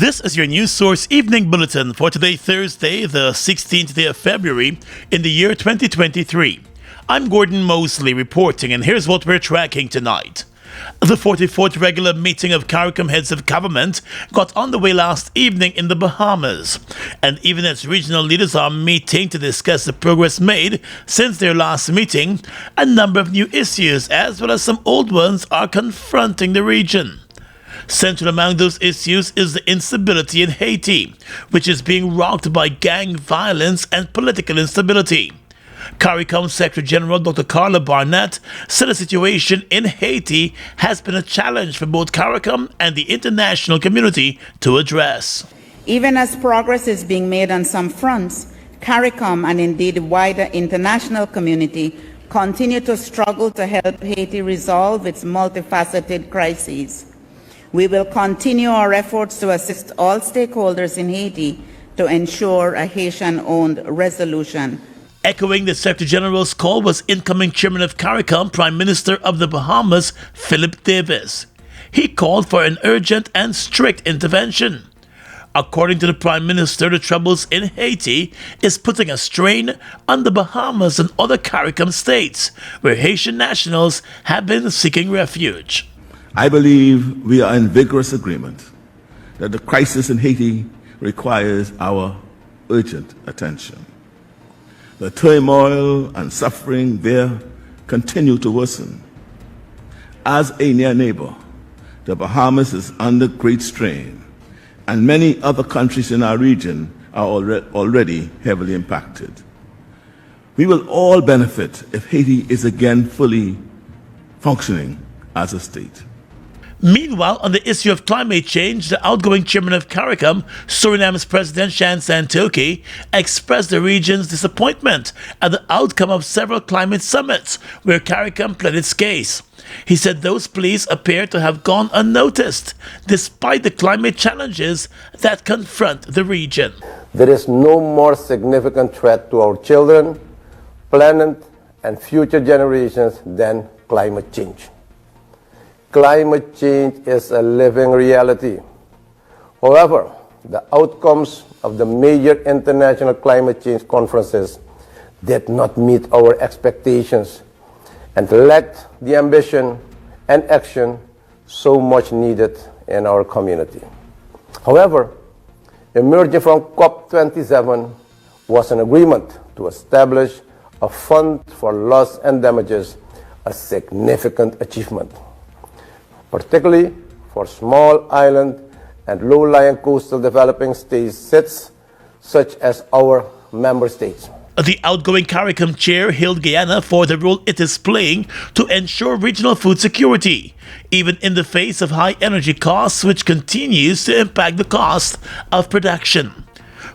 This is your News Source Evening Bulletin for today, Thursday, the 16th day of February in the year 2023. I'm Gordon Mosley reporting, and here's what we're tracking tonight. The 44th regular meeting of CARICOM heads of government got underway last evening in the Bahamas, and even as regional leaders are meeting to discuss the progress made since their last meeting, a number of new issues as well as some old ones are confronting the region. Central among those issues is the instability in Haiti, which is being rocked by gang violence and political instability. CARICOM Secretary General Dr. Carla Barnett said the situation in Haiti has been a challenge for both CARICOM and the international community to address. Even as progress is being made on some fronts, CARICOM and indeed the wider international community continue to struggle to help Haiti resolve its multifaceted crises. We will continue our efforts to assist all stakeholders in Haiti to ensure a Haitian-owned resolution. Echoing the Secretary General's call was incoming Chairman of CARICOM, Prime Minister of the Bahamas, Philip Davis. He called for an urgent and strict intervention. According to the Prime Minister, the troubles in Haiti is putting a strain on the Bahamas and other CARICOM states, where Haitian nationals have been seeking refuge. I believe we are in vigorous agreement that the crisis in Haiti requires our urgent attention. The turmoil and suffering there continue to worsen. As a near neighbor, the Bahamas is under great strain, and many other countries in our region are already heavily impacted. We will all benefit if Haiti is again fully functioning as a state. Meanwhile, on the issue of climate change, the outgoing chairman of CARICOM, Suriname's President Shan Santoki, expressed the region's disappointment at the outcome of several climate summits where CARICOM pled its case. He said those pleas appear to have gone unnoticed, despite the climate challenges that confront the region. There is no more significant threat to our children, planet, and future generations than climate change. Climate change is a living reality. However, the outcomes of the major international climate change conferences did not meet our expectations and lacked the ambition and action so much needed in our community. However, emerging from COP27 was an agreement to establish a fund for loss and damages, a significant achievement, particularly for small island and low-lying coastal developing states such as our member states. The outgoing CARICOM chair hailed Guyana for the role it is playing to ensure regional food security, even in the face of high energy costs, which continues to impact the cost of production.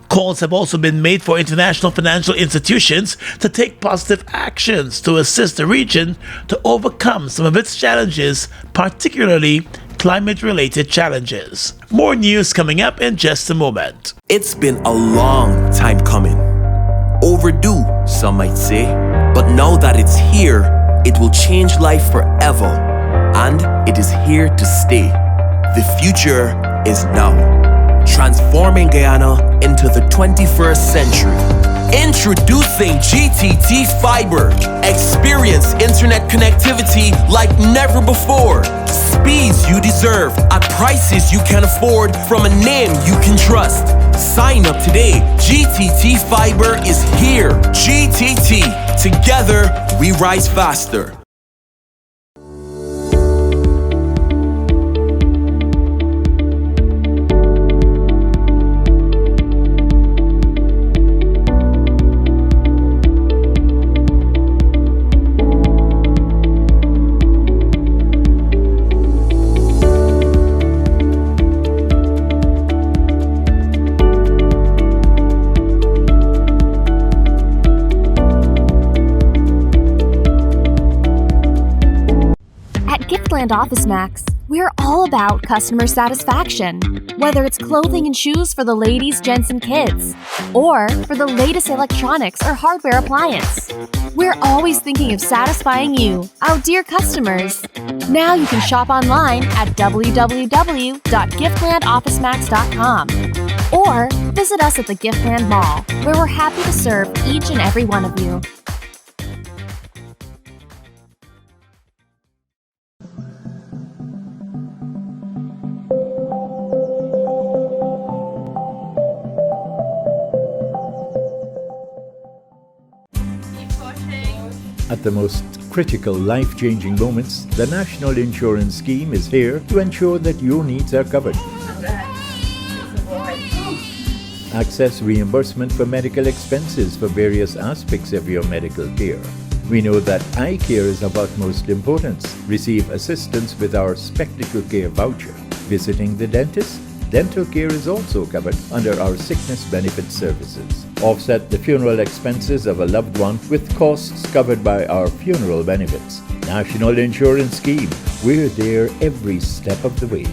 Calls have also been made for international financial institutions to take positive actions to assist the region to overcome some of its challenges, particularly climate-related challenges. More news coming up in just a moment. It's been a long time coming. Overdue, some might say, but now that it's here, it will change life forever, and it is here to stay. The future is now. Transforming Guyana into the 21st century. Introducing GTT Fiber. Experience internet connectivity like never before. Speeds you deserve at prices you can afford from a name you can trust. Sign up today. GTT Fiber is here. GTT. Together, we rise faster. Giftland Office Max, We're all about customer satisfaction, whether it's clothing and shoes for the ladies, gents, and kids, or for the latest electronics or hardware appliance. We're always thinking of satisfying you, our dear customers. Now you can shop online at www.giftlandofficemax.com or visit us at the Giftland Mall, where we're happy to serve each and every one of you. At the most critical life-changing moments, the National Insurance Scheme is here to ensure that your needs are covered. Access reimbursement for medical expenses for various aspects of your medical care. We know that eye care is of utmost importance. Receive assistance with our Spectacle Care voucher. Visiting the dentist? Dental care is also covered under our sickness benefit services. Offset the funeral expenses of a loved one with costs covered by our funeral benefits. National Insurance Scheme. We're there every step of the way.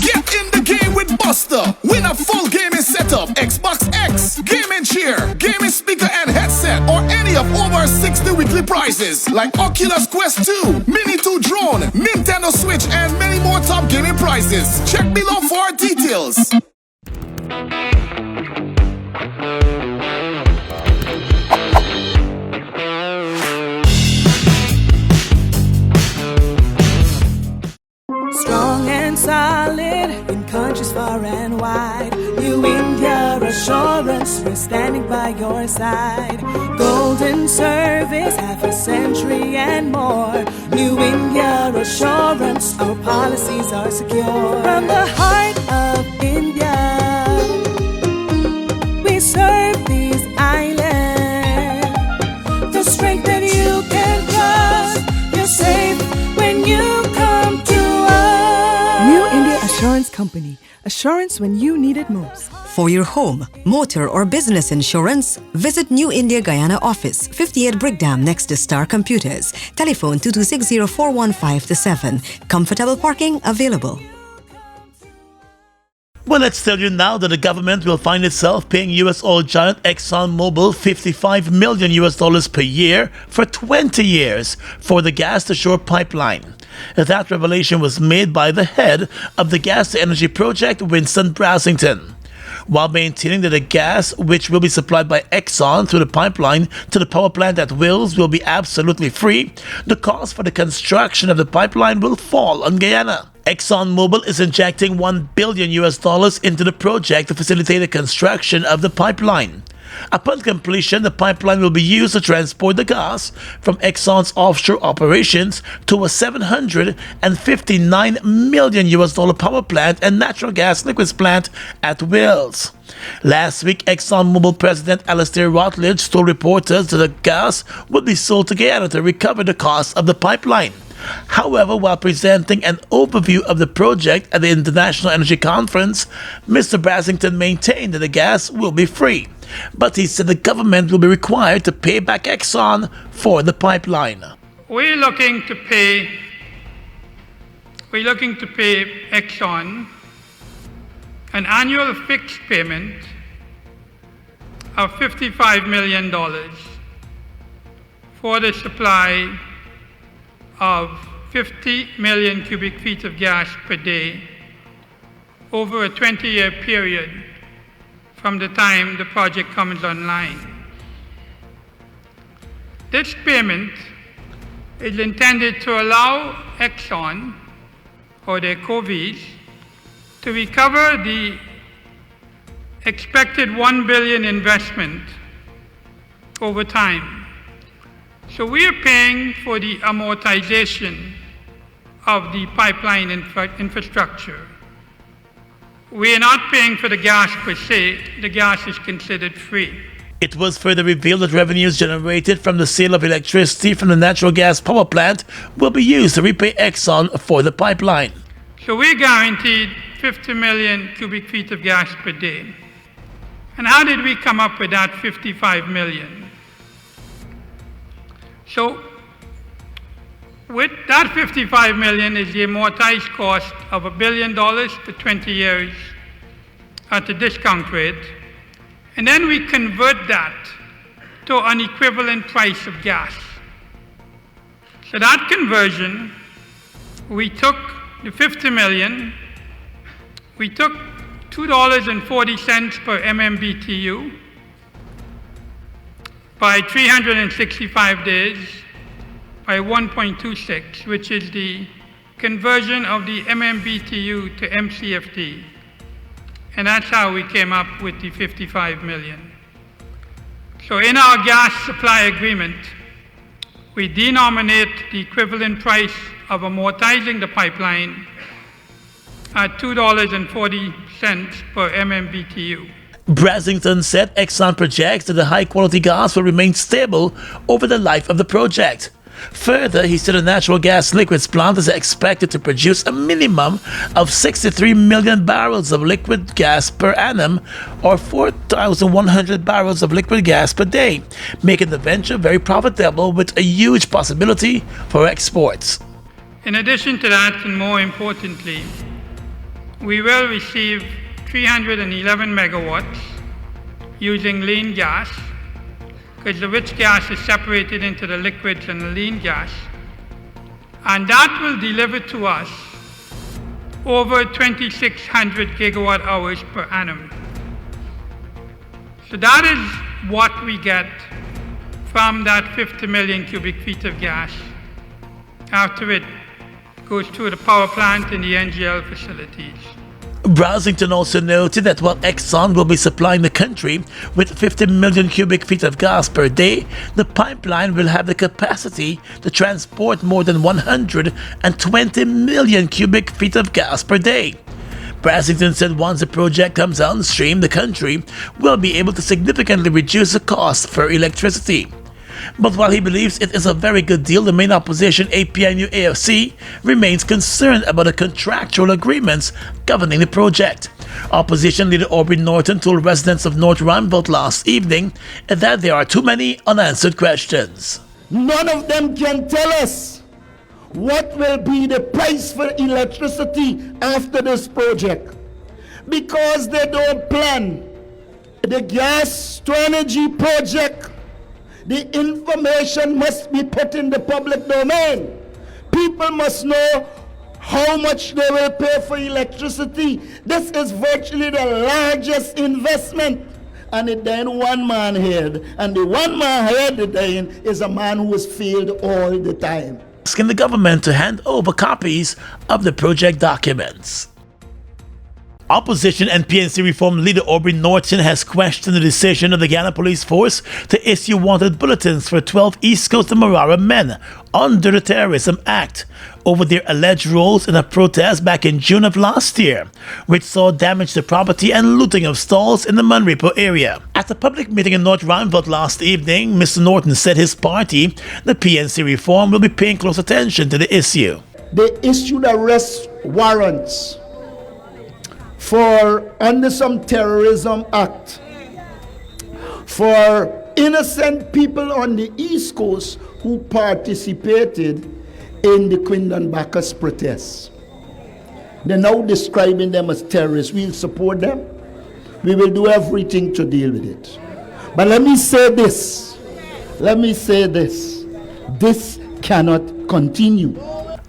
Get in the game with Buster. Win a full gaming setup, Xbox X, gaming chair, gaming speaker and headset, or any of over 60 weekly prizes like Oculus Quest 2, Mini 2 drone, Nintendo Switch, and many more top gaming prizes. Check below for details. Strong and solid in countries far and wide. New India Assurance, we're standing by your side. Golden service, half a century and more. New India Assurance, our policies are secure. From the heart of India, we serve these islands. The strength that you can trust, you're safe when you come to New India Assurance Company. Assurance when you need it most. For your home, motor or business insurance, visit New India Guyana office, 58 Brickdam next to Star Computers. Telephone 226-0415-7. Comfortable parking available. Well, let's tell you now that the government will find itself paying U.S. oil giant ExxonMobil $55 million per year for 20 years for the gas-to-shore pipeline. That revelation was made by the head of the gas-to-energy project, Winston Brasington. While maintaining that the gas, which will be supplied by Exxon through the pipeline to the power plant at Wills, will be absolutely free, the cost for the construction of the pipeline will fall on Guyana. ExxonMobil is injecting $1 billion into the project to facilitate the construction of the pipeline. Upon completion, the pipeline will be used to transport the gas from Exxon's offshore operations to a $759 million power plant and natural gas liquids plant at Wills. Last week, ExxonMobil President Alastair Rutledge told reporters that the gas would be sold to Guyana to recover the cost of the pipeline. However, while presenting an overview of the project at the International Energy Conference, Mr. Brasington maintained that the gas will be free. But he said the government will be required to pay back Exxon for the pipeline. We're looking to pay Exxon an annual fixed payment of $55 million for the supply of 50 million cubic feet of gas per day over a 20-year period from the time the project comes online. This payment is intended to allow Exxon or their co-Vs to recover the expected $1 billion investment over time. So we are paying for the amortization of the pipeline infrastructure. We are not paying for the gas per se. The gas is considered free. It was further revealed that revenues generated from the sale of electricity from the natural gas power plant will be used to repay Exxon for the pipeline. So we're guaranteed 50 million cubic feet of gas per day. And how did we come up with that 55 million? So With that $55 million is the amortized cost of $1 billion for 20 years at a discount rate. And then we convert that to an equivalent price of gas. So that conversion, we took the $50 million, we took $2.40 per MMBTU by 365 days by 1.26, which is the conversion of the MMBTU to MCFD. And that's how we came up with the $55 million. So in our gas supply agreement, we denominate the equivalent price of amortizing the pipeline at $2.40 per MMBTU. Brasington said Exxon projects that the high-quality gas will remain stable over the life of the project. Further, he said the natural gas liquids plant is expected to produce a minimum of 63 million barrels of liquid gas per annum, or 4,100 barrels of liquid gas per day, making the venture very profitable with a huge possibility for exports. In addition to that, and more importantly, we will receive 311 megawatts using lean gas, because the rich gas is separated into the liquids and the lean gas. And that will deliver to us over 2,600 gigawatt hours per annum. So that is what we get from that 50 million cubic feet of gas after it goes through the power plant and the NGL facilities. Brasington also noted that while Exxon will be supplying the country with 50 million cubic feet of gas per day, the pipeline will have the capacity to transport more than 120 million cubic feet of gas per day. Brasington said once the project comes on stream, the country will be able to significantly reduce the cost for electricity. But while he believes it is a very good deal, the main opposition, APNU-AFC, remains concerned about the contractual agreements governing the project. Opposition leader Aubrey Norton told residents of North Ruimveldt last evening that there are too many unanswered questions. None of them can tell us what will be the price for electricity after this project, because they don't plan the gas to energy project. The information must be put in the public domain. People must know how much they will pay for electricity. This is virtually the largest investment. And it then one man head. And the one man head then is a man who has failed all the time. Asking the government to hand over copies of the project documents. Opposition and PNC reform leader Aubrey Norton has questioned the decision of the Guyana Police Force to issue wanted bulletins for 12 East Coast and Marara men under the Terrorism Act over their alleged roles in a protest back in June of last year, which saw damage to property and looting of stalls in the Munrepo area. At a public meeting in North Ruimveldt last evening, Mr. Norton said his party, the PNC reform, will be paying close attention to the issue. They issued arrest warrants for under some Terrorism Act for innocent people on the East Coast who participated in the Quindon Bacchus protests. They're now describing them as terrorists. We'll support them. We will do everything to deal with it. But let me say this. This cannot continue.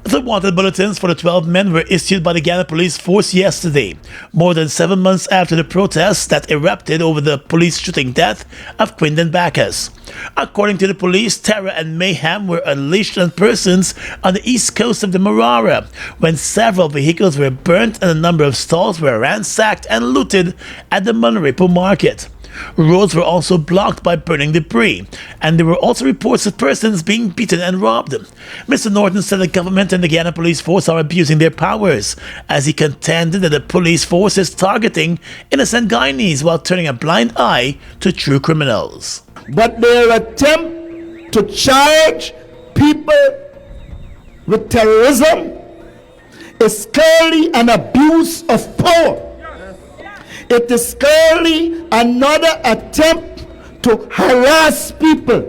The wanted bulletins for the 12 men were issued by the Guyana Police Force yesterday, more than 7 months after the protests that erupted over the police shooting death of Quindon Bacchus. According to the police, terror and mayhem were unleashed on persons on the east coast of the Marara when several vehicles were burnt and a number of stalls were ransacked and looted at the Munrepo market. Roads were also blocked by burning debris, and there were also reports of persons being beaten and robbed. Mr. Norton said the government and the Guyana Police Force are abusing their powers, as he contended that the police force is targeting innocent Guyanese while turning a blind eye to true criminals. But their attempt to charge people with terrorism is clearly an abuse of power. It is clearly another attempt to harass people.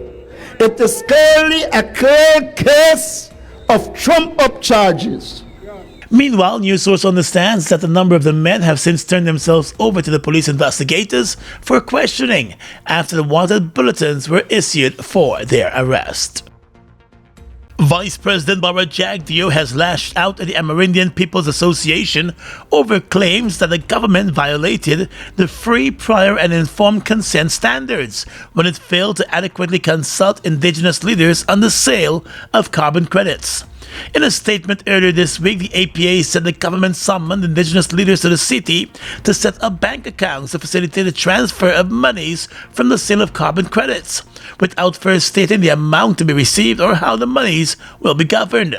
It is clearly a clear case of trump-up charges. Meanwhile, news source understands that a number of the men have since turned themselves over to the police investigators for questioning after the wanted bulletins were issued for their arrest. Vice President Barbara Jagdeo has lashed out at the Amerindian People's Association over claims that the government violated the free, prior and informed consent standards when it failed to adequately consult indigenous leaders on the sale of carbon credits. In a statement earlier this week, the APA said the government summoned indigenous leaders to the city to set up bank accounts to facilitate the transfer of monies from the sale of carbon credits, without first stating the amount to be received or how the monies will be governed.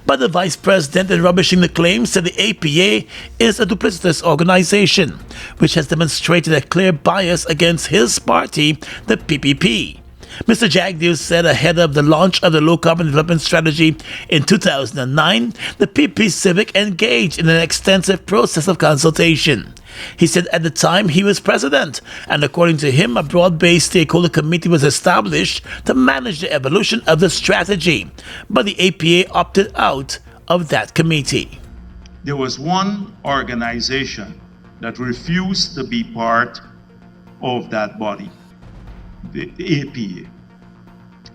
But the vice president, in rubbishing the claims, said the APA is a duplicitous organization, which has demonstrated a clear bias against his party, the PPP. Mr. Jagdeo said ahead of the launch of the Low Carbon Development Strategy in 2009, the PP Civic engaged in an extensive process of consultation. He said at the time he was president, and according to him, a broad-based stakeholder committee was established to manage the evolution of the strategy, but the APA opted out of that committee. There was one organization that refused to be part of that body. The APA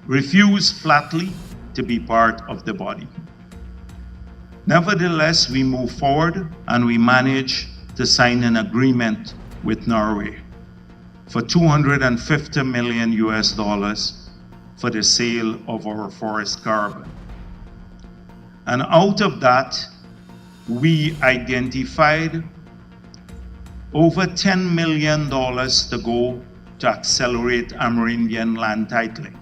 refused flatly to be part of the body. Nevertheless, we moved forward and we managed to sign an agreement with Norway for $250 million for the sale of our forest carbon. And out of that, we identified over $10 million to go to accelerate Amerindian land titling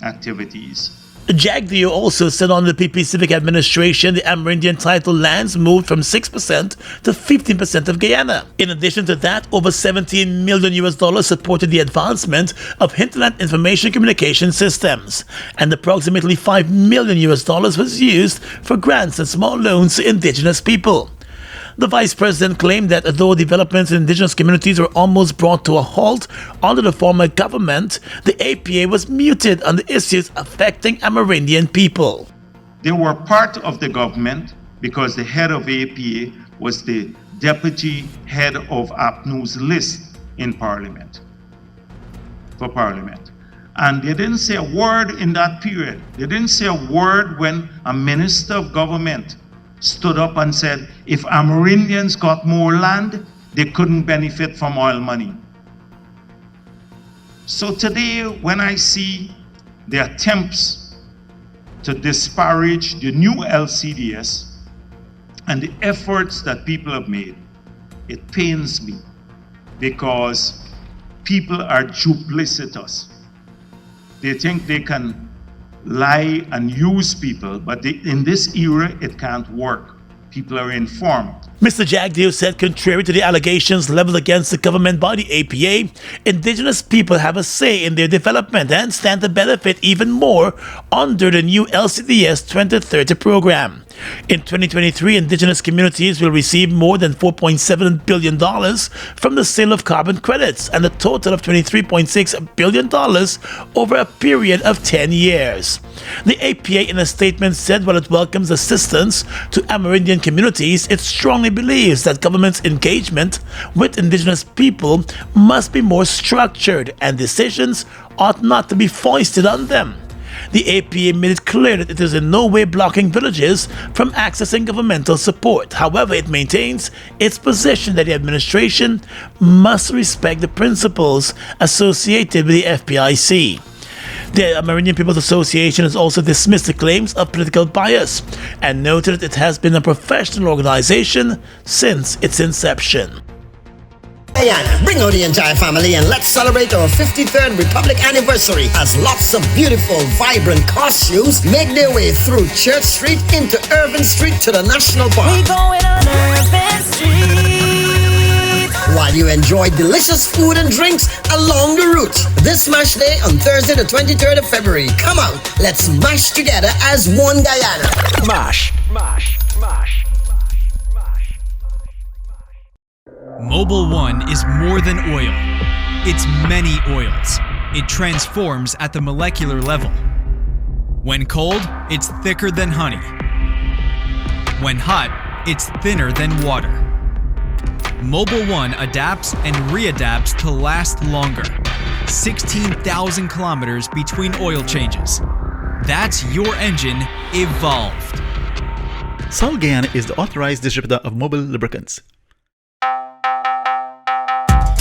activities. Jagdeo also said on the PP Civic administration, the Amerindian title lands moved from 6% to 15% of Guyana. In addition to that, over $17 million supported the advancement of hinterland information communication systems, and approximately $5 million was used for grants and small loans to indigenous people. The vice president claimed that though developments in indigenous communities were almost brought to a halt under the former government, the APA was muted on the issues affecting Amerindian people. They were part of the government because the head of APA was the deputy head of APNU's list in Parliament, for Parliament. And they didn't say a word in that period. They didn't say a word when a minister of government stood up and said, if Amerindians got more land, they couldn't benefit from oil money. So today, when I see the attempts to disparage the new LCDS and the efforts that people have made, it pains me because people are duplicitous. They think they can lie and use people, but in this era, it can't work. People are informed. Mr. Jagdeo said contrary to the allegations leveled against the government by the APA, indigenous people have a say in their development and stand to benefit even more under the new LCDS 2030 program. In 2023, indigenous communities will receive more than $4.7 billion from the sale of carbon credits and a total of $23.6 billion over a period of 10 years. The APA in a statement said while it welcomes assistance to Amerindian communities, it strongly believes that government's engagement with indigenous people must be more structured and decisions ought not to be foisted on them. The APA made it clear that it is in no way blocking villages from accessing governmental support. However, it maintains its position that the administration must respect the principles associated with the FPIC. The Amerindian People's Association has also dismissed the claims of political bias and noted that it has been a professional organization since its inception. Guyana, bring out the entire family and let's celebrate our 53rd Republic anniversary as lots of beautiful, vibrant costumes make their way through Church Street into Irvin Street to the National Park. We going on Irvin Street. While you enjoy delicious food and drinks along the route. This Mash Day on Thursday the 23rd of February. Come out, let's mash together as one Guyana. Mash. Mobil 1 is more than oil. It's many oils. It transforms at the molecular level. When cold, it's thicker than honey. When hot, it's thinner than water. Mobil 1 adapts and readapts to last longer. 16,000 kilometers between oil changes. That's your engine evolved. Sol Guyana is the authorized distributor of Mobil lubricants.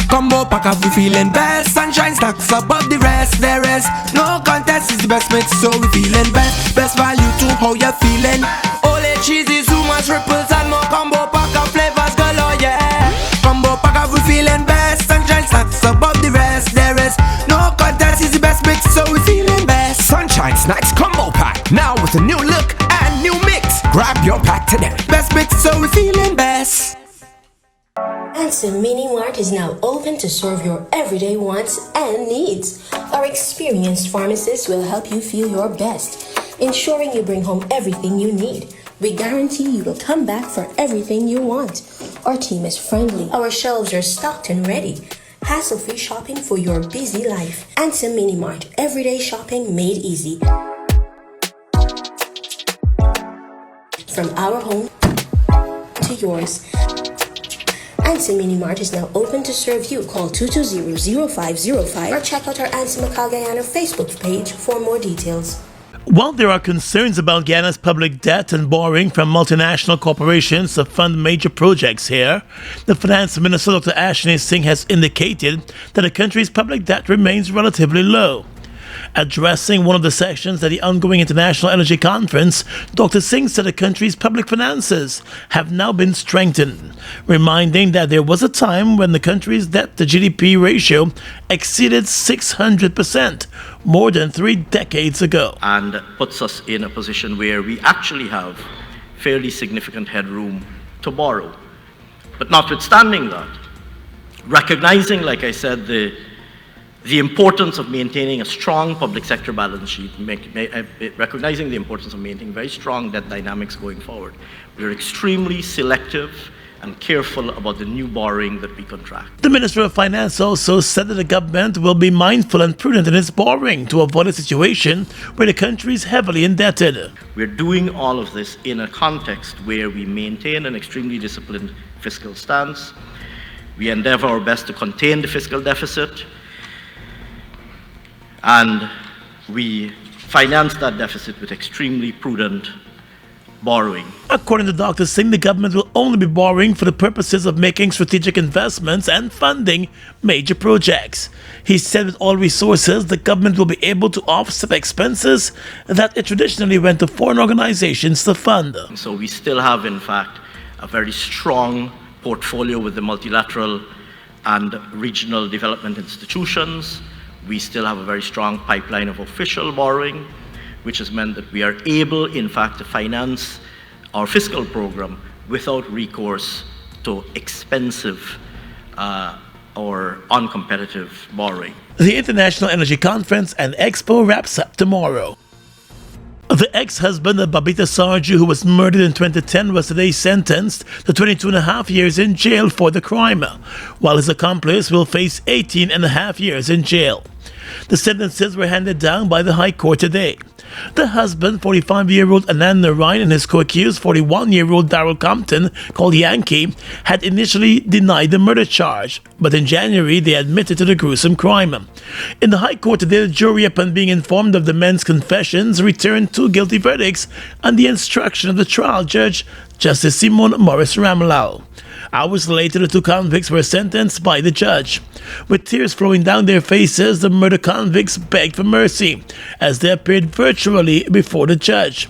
Combo pack up, we feeling best. Sunshine stacks above the rest. There is no contest, is the best mix, so we feeling best. Best value to how you feeling. Ole cheesy, too much ripples and more combo pack up flavors galore, yeah. Combo pack up, we feeling best. Sunshine stacks above the rest. There is no contest, is the best mix, so we feeling best. Sunshine Snacks Combo Pack, now with a new look and new mix. Grab your pack today. Best mix, so we feeling best. Ansem Mini Mart is now open to serve your everyday wants and needs. Our experienced pharmacists will help you feel your best, ensuring you bring home everything you need. We guarantee you will come back for everything you want. Our team is friendly. Our shelves are stocked and ready. Hassle-free shopping for your busy life. Ansem Mini Mart, everyday shopping made easy. From our home to yours. Ansem Mini Mart is now open to serve you. Call 220-0505 or check out our Ansem Guyana Facebook page for more details. While there are concerns about Guyana's public debt and borrowing from multinational corporations to fund major projects here, the Finance Minister Dr. Ashni Singh has indicated that the country's public debt remains relatively low. Addressing one of the sessions at the ongoing International Energy Conference, Dr. Singh said the country's public finances have now been strengthened, reminding that there was a time when the country's debt-to-GDP ratio exceeded 600%, more than 3 decades ago. And puts us in a position where we actually have fairly significant headroom to borrow. But notwithstanding that, recognizing, like I said, the importance of maintaining a strong public sector balance sheet, recognizing the importance of maintaining very strong debt dynamics going forward, we're extremely selective and careful about the new borrowing that we contract. The Minister of Finance also said that the government will be mindful and prudent in its borrowing to avoid a situation where the country is heavily indebted. We're doing all of this in a context where we maintain an extremely disciplined fiscal stance. We endeavor our best to contain the fiscal deficit, and we finance that deficit with extremely prudent borrowing. According to Dr. Singh, the government will only be borrowing for the purposes of making strategic investments and funding major projects. He said with all resources, the government will be able to offset expenses that it traditionally went to foreign organizations to fund. So we still have, in fact, a very strong portfolio with the multilateral and regional development institutions. We still have a very strong pipeline of official borrowing, which has meant that we are able, in fact, to finance our fiscal program without recourse to expensive or uncompetitive borrowing. The International Energy Conference and Expo wraps up tomorrow. The ex-husband of Babita Sarju, who was murdered in 2010, was today sentenced to 22.5 years in jail for the crime, while his accomplice will face 18.5 years in jail. The sentences were handed down by the High Court today. The husband, 45-year-old Anand Narayan, and his co-accused, 41-year-old Darrell Compton, called Yankee, had initially denied the murder charge, but in January they admitted to the gruesome crime. In the High Court today, the jury, upon being informed of the men's confessions, returned 2 guilty verdicts on the instruction of the trial judge, Justice Simon Morris Ramlal. Hours later, the 2 convicts were sentenced by the judge. With tears flowing down their faces, the murder convicts begged for mercy as they appeared virtually before the judge.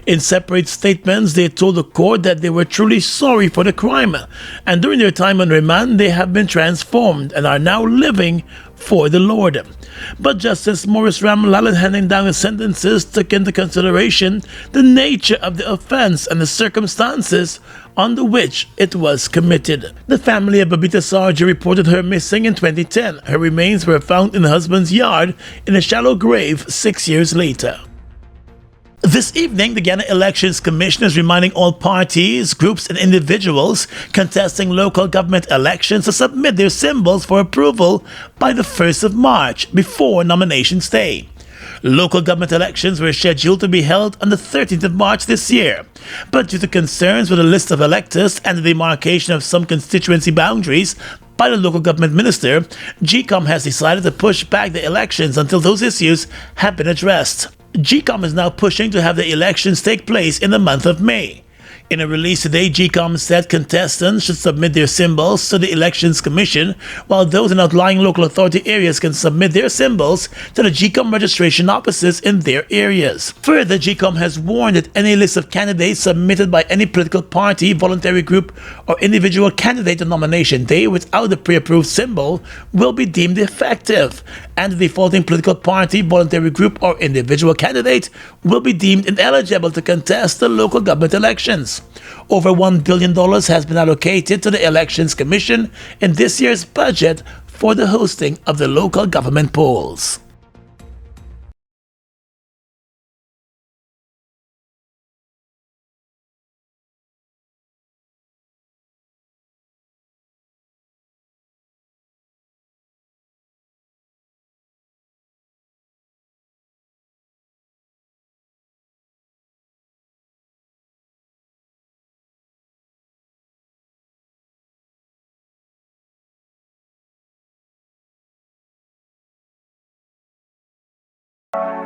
In separate statements, they told the court that they were truly sorry for the crime, and during their time on remand, they have been transformed and are now living for the Lord. But Justice Morris Ramlal, in handing down the sentences, took into consideration the nature of the offense and the circumstances under which it was committed. The family of Babita Sarju reported her missing in 2010. Her remains were found in her husband's yard in a shallow grave 6 years later. This evening, the Guyana Elections Commission is reminding all parties, groups, and individuals contesting local government elections to submit their symbols for approval by the 1st of March, before nominations day. Local government elections were scheduled to be held on the 13th of March this year, but due to concerns with the list of electors and the demarcation of some constituency boundaries by the local government minister, GCOM has decided to push back the elections until those issues have been addressed. GCOM is now pushing to have the elections take place in the month of May. In a release today, GCOM said contestants should submit their symbols to the Elections Commission, while those in outlying local authority areas can submit their symbols to the GCOM registration offices in their areas. Further, GCOM has warned that any list of candidates submitted by any political party, voluntary group, or individual candidate on nomination day without the pre-approved symbol will be deemed effective, and the defaulting political party, voluntary group, or individual candidate will be deemed ineligible to contest the local government elections. Over $1 billion has been allocated to the Elections Commission in this year's budget for the hosting of the local government polls.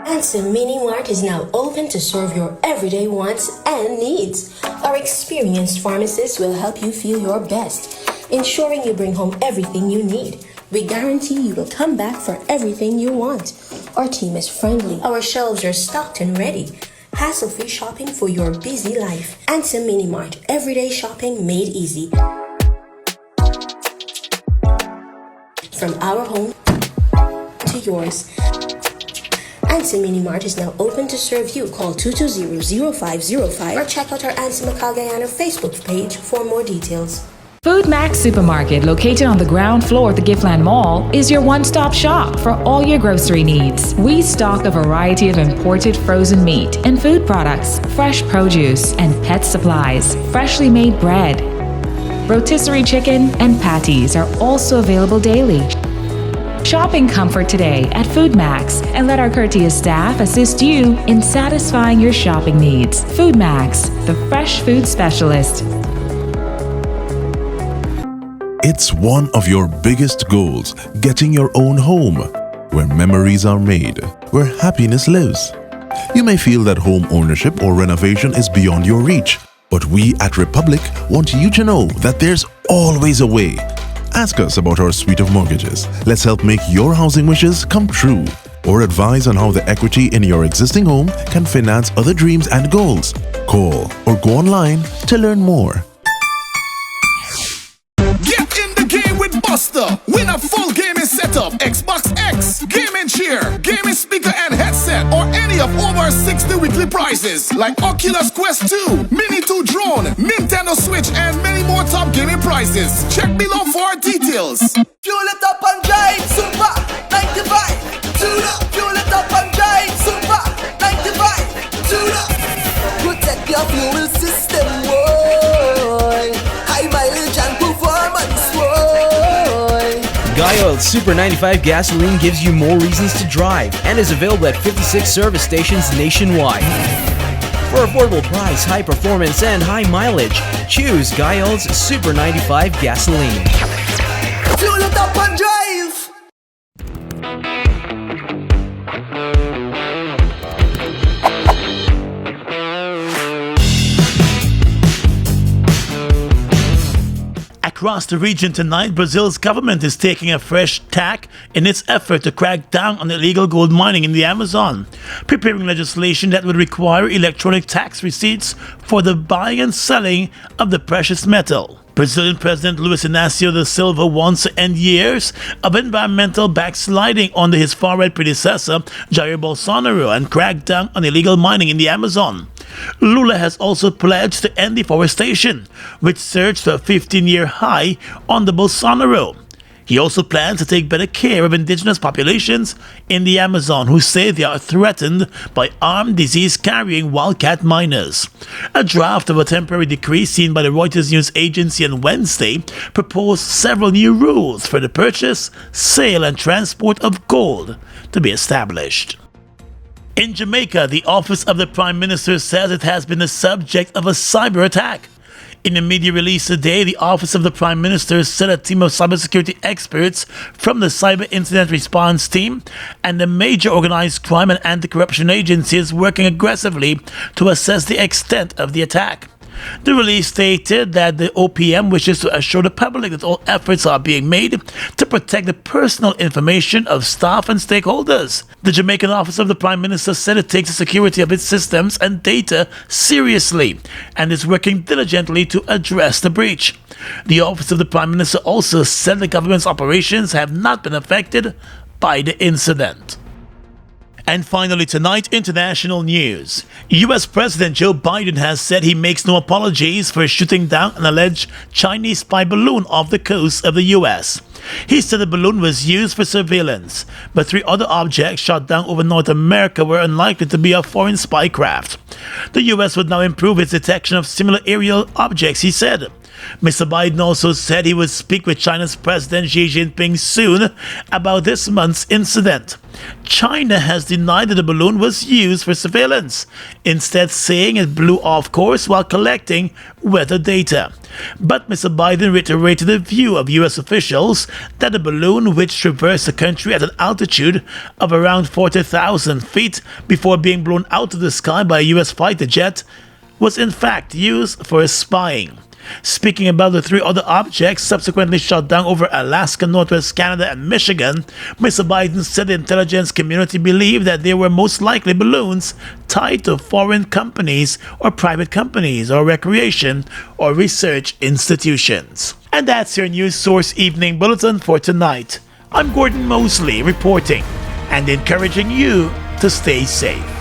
Anson Mini Mart is now open to serve your everyday wants and needs. Our experienced pharmacists will help you feel your best, ensuring you bring home everything you need. We guarantee you will come back for everything you want. Our team is friendly. Our shelves are stocked and ready. Hassle-free shopping for your busy life. Anson Mini Mart, everyday shopping made easy. From our home to yours. Anson Mini Mart is now open to serve you. Call 220-0505 or check out our Anson Macau Guyana Facebook page for more details. Food Max Supermarket, located on the ground floor of the Giftland Mall, is your one-stop shop for all your grocery needs. We stock a variety of imported frozen meat and food products, fresh produce, and pet supplies, freshly made bread. Rotisserie chicken and patties are also available daily. Shop in comfort today at Food Max and let our courteous staff assist you in satisfying your shopping needs. Food Max, the fresh food specialist. It's one of your biggest goals, getting your own home, where memories are made, where happiness lives. You may feel that home ownership or renovation is beyond your reach, but we at Republic want you to know that there's always a way. Ask us about our suite of mortgages. Let's help make your housing wishes come true. Or advise on how the equity in your existing home can finance other dreams and goals. Call or go online to learn more. Get in the game with Buster. Win a full gaming setup, Xbox X, gaming chair, gaming speaker and headset, or any of over 60 weekly prizes like Oculus Quest 2, Mini 2 drone, Nintendo Switch, and many more top gaming prizes. Check below for details. Fuel it up and drive, Super 95. Tune up, fuel it up and drive, Super 95. Tune up. Protect your fuel system, boy. High mileage and performance, boy. Guy Super 95 gasoline gives you more reasons to drive and is available at 56 service stations nationwide. For affordable price, high performance, and high mileage, choose Guy Super 95 gasoline. Fuel it up and drive. Across the region tonight, Brazil's government is taking a fresh tack in its effort to crack down on illegal gold mining in the Amazon, preparing legislation that would require electronic tax receipts for the buying and selling of the precious metal. Brazilian President Luiz Inácio da Silva wants to end years of environmental backsliding under his far-right predecessor, Jair Bolsonaro, and crack down on illegal mining in the Amazon. Lula has also pledged to end deforestation, which surged to a 15-year high under Bolsonaro. He also plans to take better care of indigenous populations in the Amazon who say they are threatened by armed, disease-carrying wildcat miners. A draft of a temporary decree seen by the Reuters news agency on Wednesday proposed several new rules for the purchase, sale, and transport of gold to be established. In Jamaica, the Office of the Prime Minister says it has been the subject of a cyber attack. In a media release today, the Office of the Prime Minister said a team of cybersecurity experts from the Cyber Incident Response Team and the major organized crime and anti-corruption agency is working aggressively to assess the extent of the attack. The release stated that the OPM wishes to assure the public that all efforts are being made to protect the personal information of staff and stakeholders. The Jamaican Office of the Prime Minister said it takes the security of its systems and data seriously and is working diligently to address the breach. The Office of the Prime Minister also said the government's operations have not been affected by the incident. And finally tonight, international news. US President Joe Biden has said he makes no apologies for shooting down an alleged Chinese spy balloon off the coast of the US. He said the balloon was used for surveillance, but 3 other objects shot down over North America were unlikely to be a foreign spy craft. The US would now improve its detection of similar aerial objects, he said. Mr. Biden also said he would speak with China's President Xi Jinping soon about this month's incident. China has denied that the balloon was used for surveillance, instead saying it blew off course while collecting weather data. But Mr. Biden reiterated the view of US officials that the balloon, which traversed the country at an altitude of around 40,000 feet before being blown out of the sky by a US fighter jet, was in fact used for spying. Speaking about the 3 other objects subsequently shot down over Alaska, Northwest Canada, and Michigan, Mr. Biden said the intelligence community believed that they were most likely balloons tied to foreign companies or private companies or recreation or research institutions. And that's your News Source Evening Bulletin for tonight. I'm Gordon Mosley reporting and encouraging you to stay safe.